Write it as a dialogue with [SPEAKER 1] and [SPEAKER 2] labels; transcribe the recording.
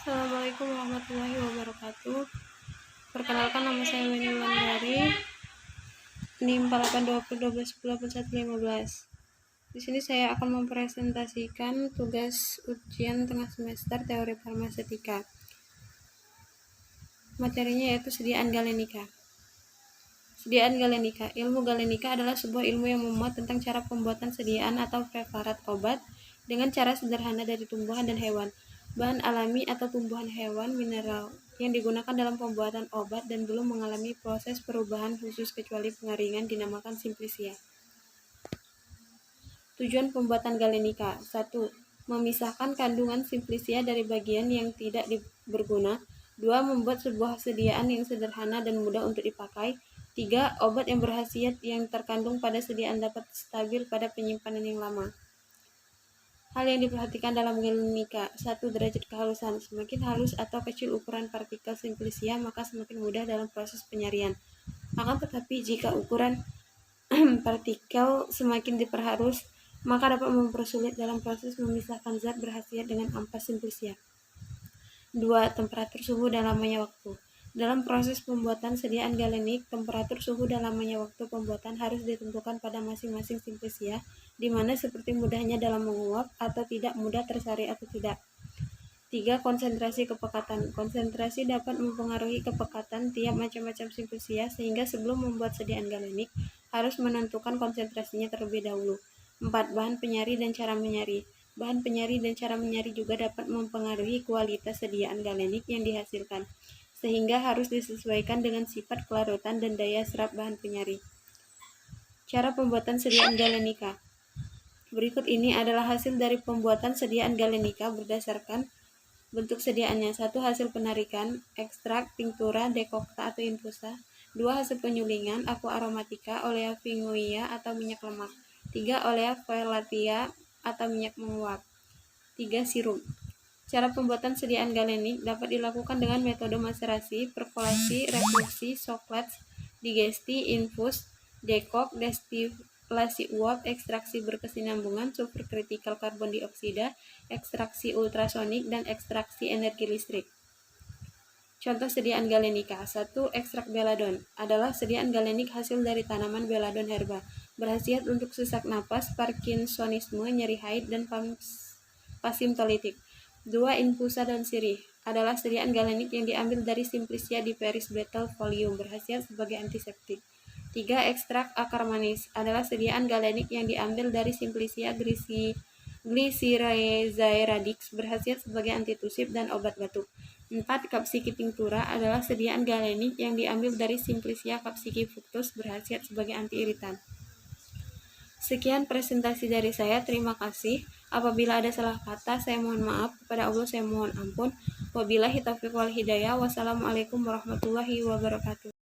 [SPEAKER 1] Assalamualaikum warahmatullahi wabarakatuh. Perkenalkan, nama saya Weni Wulandari, NIM 482012108115. Di sini saya akan mempresentasikan tugas ujian tengah semester teori farmasetika. Materinya yaitu sediaan galenika. Sediaan galenika. Ilmu galenika adalah sebuah ilmu yang memuat tentang cara pembuatan sediaan atau preparat obat dengan cara sederhana dari tumbuhan dan hewan, bahan alami atau tumbuhan, hewan, mineral yang digunakan dalam pembuatan obat dan belum mengalami proses perubahan khusus kecuali pengaringan, dinamakan simplisia. Tujuan pembuatan galenika: 1. Memisahkan kandungan simplisia dari bagian yang tidak berguna. 2. Membuat sebuah sediaan yang sederhana dan mudah untuk dipakai. 3. Obat yang berkhasiat yang terkandung pada sediaan dapat stabil pada penyimpanan yang lama. Hal yang diperhatikan dalam galenika: 1. Derajat kehalusan. Semakin halus atau kecil ukuran partikel simplisia, maka semakin mudah dalam proses penyaringan. Akan tetapi, jika ukuran partikel semakin diperhalus, maka dapat mempersulit dalam proses memisahkan zat berkhasiat dengan ampas simplisia. 2. Temperatur, suhu, dan lamanya waktu. Dalam proses pembuatan sediaan galenik, temperatur, suhu, dan lamanya waktu pembuatan harus ditentukan pada masing-masing simplisia, di mana seperti mudahnya dalam menguap atau tidak, mudah tersari atau tidak. 3. Konsentrasi kepekatan. Konsentrasi dapat mempengaruhi kepekatan tiap macam-macam simplisia, sehingga sebelum membuat sediaan galenik harus menentukan konsentrasinya terlebih dahulu. 4. Bahan penyari dan cara menyari. Bahan penyari dan cara menyari juga dapat mempengaruhi kualitas sediaan galenik yang dihasilkan, sehingga harus disesuaikan dengan sifat kelarutan dan daya serap bahan penyari. Cara pembuatan sediaan galenika. Berikut ini adalah hasil dari pembuatan sediaan galenika berdasarkan bentuk sediaannya. 1. Hasil penarikan, ekstrak, tinktura, dekokta atau infusa. 2. Hasil penyulingan, aqua aromatica, olea vinguia atau minyak lemak. 3. Olea velatia atau minyak menguap. 3. Sirup. Cara pembuatan sediaan galenik dapat dilakukan dengan metode maserasi, perkolasi, refluksi, shock-latch, digesti, infus, dekok, destilasi uap, ekstraksi berkesinambungan, superkritikal karbon dioksida, ekstraksi ultrasonik, dan ekstraksi energi listrik. Contoh sediaan galenika. 1. Ekstrak beladon adalah sediaan galenik hasil dari tanaman beladon herba, berkhasiat untuk sesak napas, parkinsonisme, nyeri haid, dan pasimptolitik. 2. Infusa dan sirih adalah sediaan galenik yang diambil dari simplisia diperis betel folium, berkhasiat sebagai antiseptik. 3. Ekstrak akar manis adalah sediaan galenik yang diambil dari simplisia glycyrrhizae radix, berkhasiat sebagai antitusif dan obat batuk. 4. Capsicum tinctura adalah sediaan galenik yang diambil dari simplisia Capsicum fructus, berkhasiat sebagai antiiritan. Sekian presentasi dari saya, terima kasih. Apabila ada salah kata, saya mohon maaf. Kepada Allah saya mohon ampun. Wabillahi taufiq wal hidayah. Wassalamualaikum warahmatullahi wabarakatuh.